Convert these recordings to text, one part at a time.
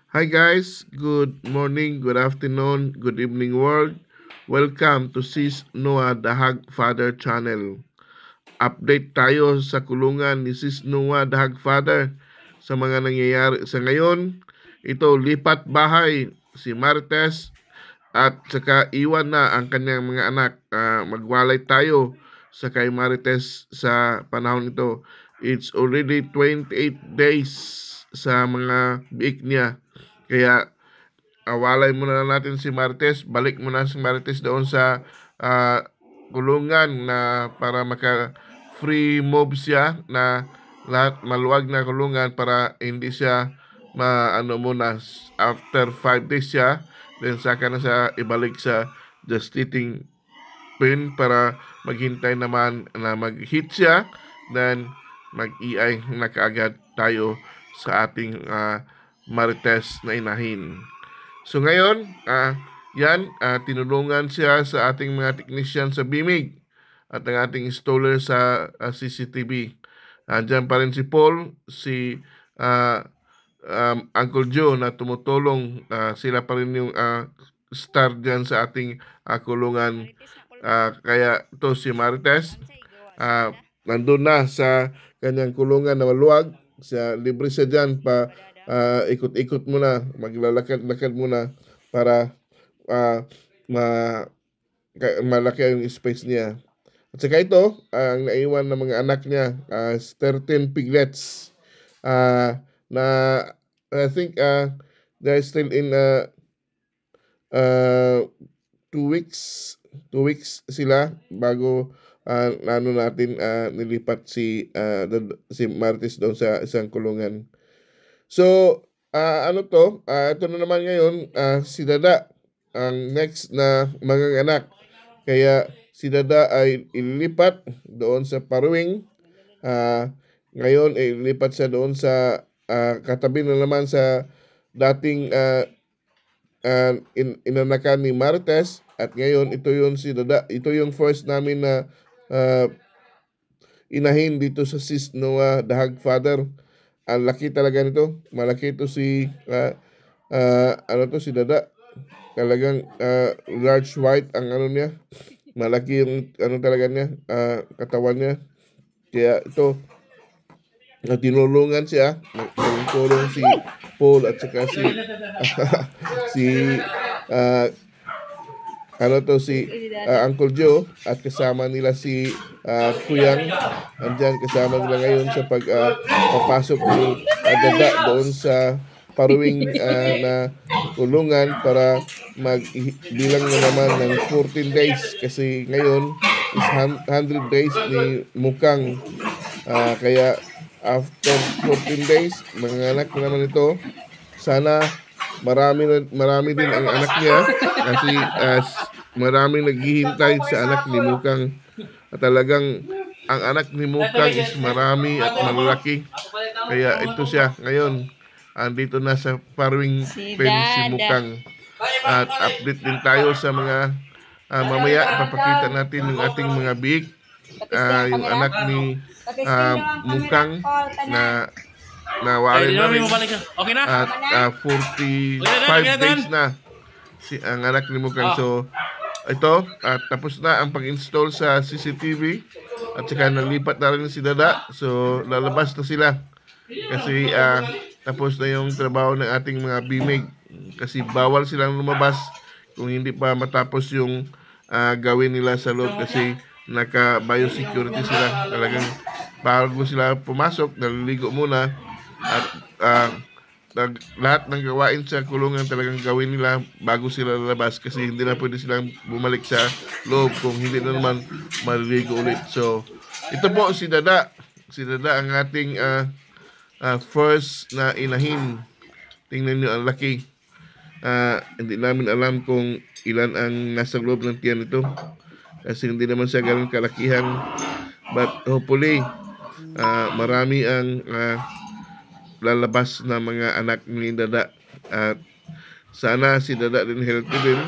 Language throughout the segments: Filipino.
Hi guys, good morning, good afternoon, good evening world. Welcome to Sis Noah Dahag Father Channel. Update tayo sa kulungan ni Sis Noah Dahag Father sa mga nangyayari sa ngayon. Ito, lipat bahay si Martes at saka iwan na ang kanyang mga anak. Magwalay tayo sa kay Marites sa panahon ito. It's already 28 days sa mga biik niya. Kaya walay muna natin si Martes. Balik muna si Martes doon sa ah, kulungan na para maka free move siya na lahat maluwag na kulungan para hindi siya maano muna after 5 days siya then saka na siya ibalik sa just eating pin para maghintay naman na mag-hit siya then mag-EI na kaagad tayo sa ating Marites na inahin. So ngayon, tinulungan siya sa ating mga technician sa BIMIG at ang ating installer sa CCTV. Andiyan pa rin si Paul, si ah, Uncle Joe na tumutulong. Sila pa rin yung star dyan sa ating kulungan. Kaya ito si Marites, nandun na sa kanyang kulungan na maluwag. Libre siya dyan pa ikot-ikot muna, maglalakad-lakad muna para ah, ma malaki yung space niya. At saka ito, ang naiwan ng mga anak niya, 13 piglets na I think they're still in uh, 2 weeks. 2 weeks sila bago natin nilipat si Martis doon sa isang kulungan. So, ito na naman ngayon, si Dada, ang next na manganganak. Kaya si Dada ay ilipat doon sa Paruwing. Ngayon, ilipat siya doon sa katabi na naman sa dating inanakan ni Martes. At ngayon, ito yung si Dada. Ito yung first namin na uh, inahin dito sa Sis Noah Dahag Father. Ang laki talaga nito. Malaki ito si Dada. Talagang large white ang ano niya. Malaki yung talaga niya, katawan niya. Kaya ito, tinulungan siya. Nagtulong si Paul at saka si uh, si Uncle Joe at kasama nila si Kuyang. Andyan kasama nila ngayon sa papasok ni Dada doon sa Paruwing na kulungan para magbilang na naman ng 14 days kasi ngayon is 100 days ni Mukang. Kaya after 14 days, mga anak na naman ito. Sana marami din ang anak niya kasi maraming naghihintay sa anak ni Mukang. At talagang ang anak ni Mukang is marami at malalaki. Kaya ito siya ngayon. Andito na sa Paruwing Pen si Mukang. At update din tayo sa mga mamaya ipapakita natin yung ating mga big. Yung anak ni Mukang na nawari na rin. Okay na? At 45 days na ang anak ni Mukang. So, ito, tapos na ang pag-install sa CCTV at saka nalipat na rin si Dada. So, lalabas na sila. Kasi tapos na yung trabaho ng ating mga BIMIG. Kasi bawal silang lumabas kung hindi pa matapos yung gawin nila sa loob kasi naka-biosecurity sila. Talagang bago sila pumasok, naliligo muna at lahat ng gawain sa kulungan talagang gawin nila bago sila lalabas kasi hindi na pwede silang bumalik sa loob kung hindi na naman maliligo ulit. So, ito po si Dada. Si Dada ang ating first na inahin. Tingnan nyo ang laki. Hindi namin alam kung ilan ang nasa loob ng tiyan nito kasi hindi naman siya ganun kalakihan, but hopefully marami ang lalabas na mga anak ni Dada at sana si Dada din healthy din.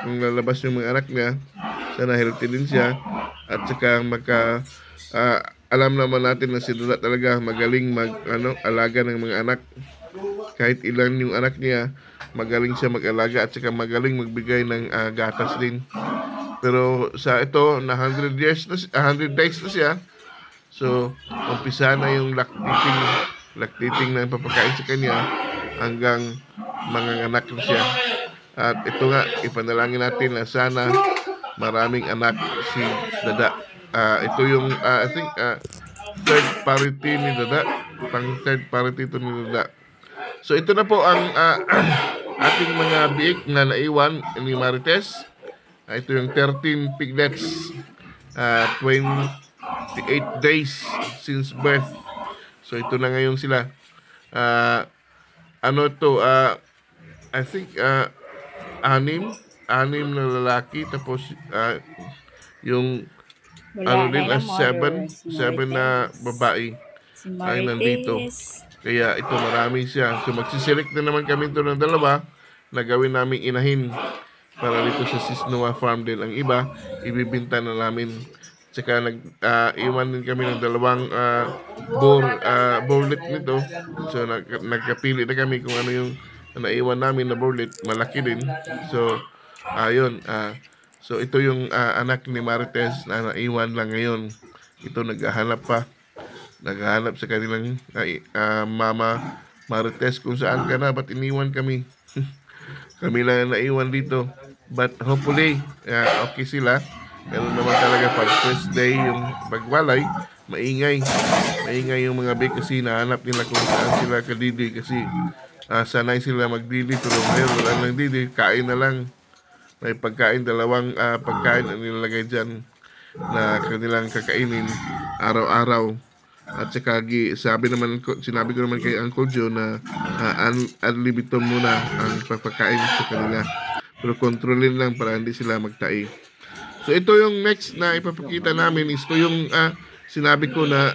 Kung lalabas yung mga anak niya, sana healthy din siya at saka alam naman natin na si Dada talaga magaling alaga ng mga anak. kahit ilan yung anak niya, magaling siya mag-alaga at saka magaling magbigay ng gatas din. Pero sa ito, na 100 days na siya. So, umpisa na yung lactating na papakain sa kanya hanggang manganganak na siya. At ito nga, ipanalangin natin na sana maraming anak si Dada. Ito yung, I think, third parity ni Dada. Third parity ito ni Dada. So, ito na po ang ating mga biik na naiwan ni Marites. Ito yung 13 piglets, 28 days since birth. So, ito na ngayon sila. Ano to? I think, anim na lalaki. Tapos, yung, din, 7 na babae ay nandito. Kaya, ito marami siya. So, magsiselect na naman kami ito ng dalawa na gawin namin inahin para dito sa Sisnoa Farm din. Ang iba, ibibinta na namin. Tsaka iwan din kami ng dalawang borlet nito. So nagkapili na kami kung ano yung naiwan namin na borlet. Malaki din. So ayun. So ito yung anak ni Marites na naiwan lang ngayon. Ito naghahanap pa. Naghahanap sa kanilang mama Marites kung saan ka na. Ba't iniwan kami? Kami lang naiwan dito. But hopefully, okay sila. Meron naman talaga pag first day yung pagwalay, maingay. Maingay yung mga big kasi nahanap nila kung saan sila kadidi. Kasi sanay sila magdidi. Pero ngayon wala lang didi. Kain na lang. May pagkain, dalawang pagkain ang nilalagay dyan na kanilang kakainin araw-araw. At saka sinabi ko naman kay Uncle Joe na unlimited muna ang pagpakain sa kanila. Pero kontrolin lang para hindi sila magtai. So ito yung next na ipapakita namin. Ito yung sinabi ko na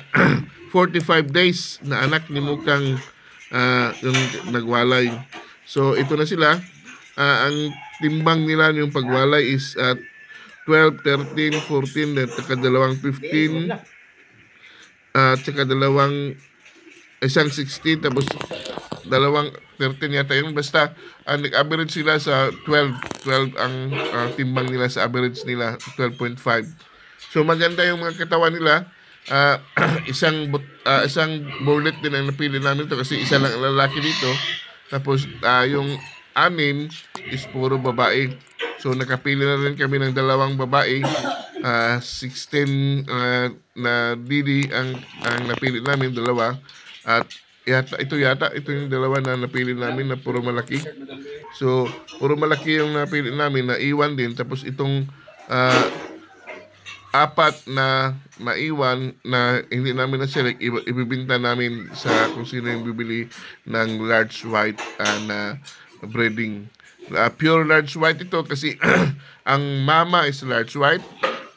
45 days na anak ni Mukang yung nagwalay. So ito na sila. Ang timbang nila yung pagwalay is 12, 13, 14, at saka dalawang 15. At saka isang 16, tapos dalawang 13 yata yun. Basta, nag-average sila sa 12 ang timbang nila sa average nila, 12.5. So, maganda yung mga katawan nila. Isang bullet din ang napili namin to kasi isa lang lalaki dito. Tapos, yung 6 is puro babae. So, nakapili na rin kami ng dalawang babae. 16 na didi ang napili namin, dalawa. At ito yung dalawa na napili namin na puro malaki. So, puro malaki yung napili namin na iwan din. Tapos itong 4 na maiwan na hindi namin na-select, ibibinta namin sa kung sino yung bibili ng large white na breeding. Pure large white ito kasi ang mama is large white,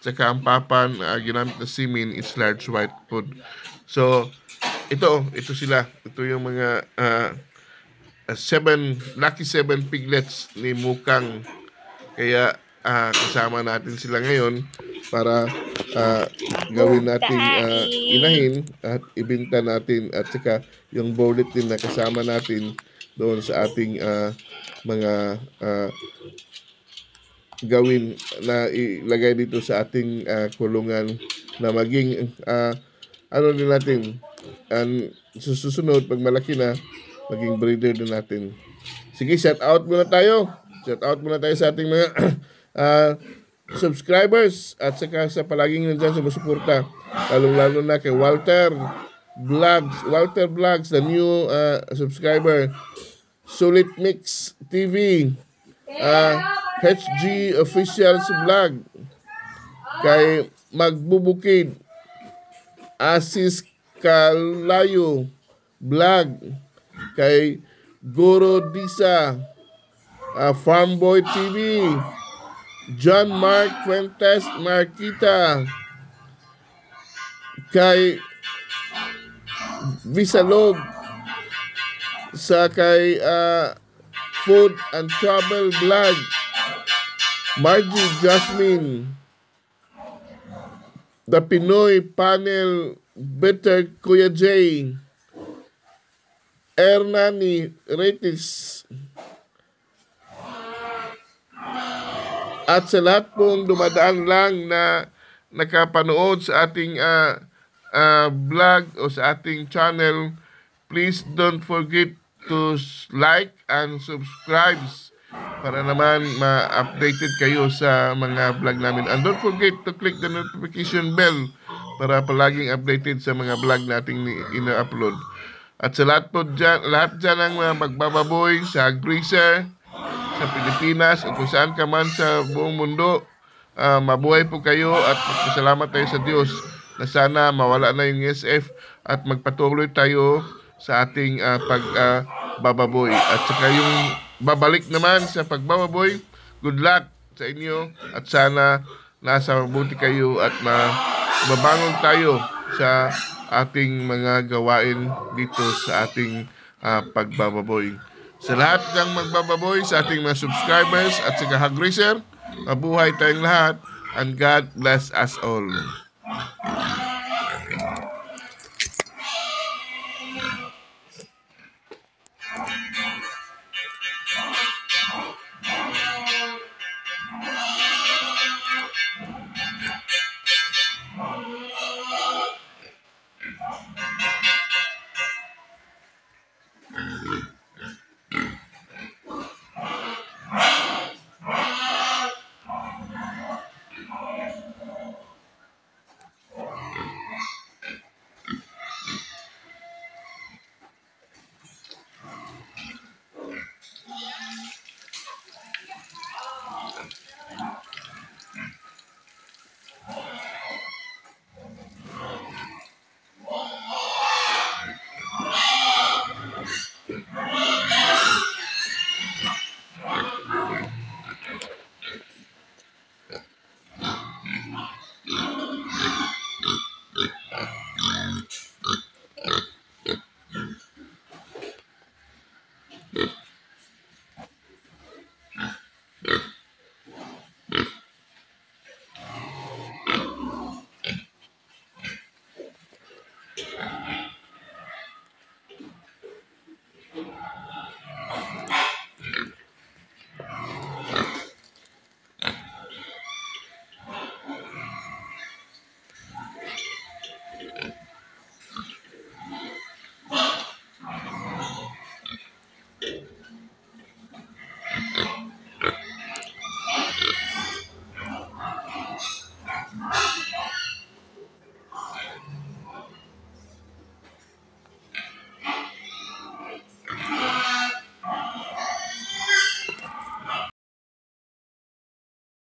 tsaka ang papa na ginamit na semen is large white food. So, ito sila. Ito yung mga lucky 7 piglets ni Mukang. Kaya kasama natin sila ngayon para gawin nating inahin at ibinta natin, at saka yung bullet din na kasama natin doon sa ating mga gawin na ilagay dito sa ating kulungan na maging din natin susunod pag malaki na maging breeder din natin. Sige, shout out muna tayo sa ating mga subscribers at saka sa palaging nandyan sumusuporta, lalong-lalo na kay Walter Vlogs, the new subscriber, Sulit Mix TV, HG Officials Vlog, kay Magbubukid, Asis Kalayo Vlog, kay Goro Disa, Farmboy TV, John Mark Fuentes Marquita, kay Visalog, sa kay Food and Travel Vlog, Margie Jasmine, The Pinoy Panel Better Kuya J, Hernani Retis. At sa lahat pong dumadaan lang na nakapanood sa ating vlog o sa ating channel, please don't forget to like and subscribe para naman ma-updated kayo sa mga vlog namin. And don't forget to click the notification bell para palaging updated sa mga vlog nating ina-upload. At sa lahat dyan ng mga magbababoy sa agriser, sa Pilipinas at kung saan ka man sa buong mundo, mabuhay po kayo at magpasalamat tayo sa Diyos na sana mawala na yung SF at magpatuloy tayo sa ating pagbababoy. At saka yung babalik naman sa pagbababoy, good luck sa inyo at sana nasa mabuti kayo at mabangon tayo sa ating mga gawain dito sa ating pagbababoy. Sa lahat ng magbababoy, sa ating mga subscribers at sa Hagriser, mabuhay tayong lahat and God bless us all.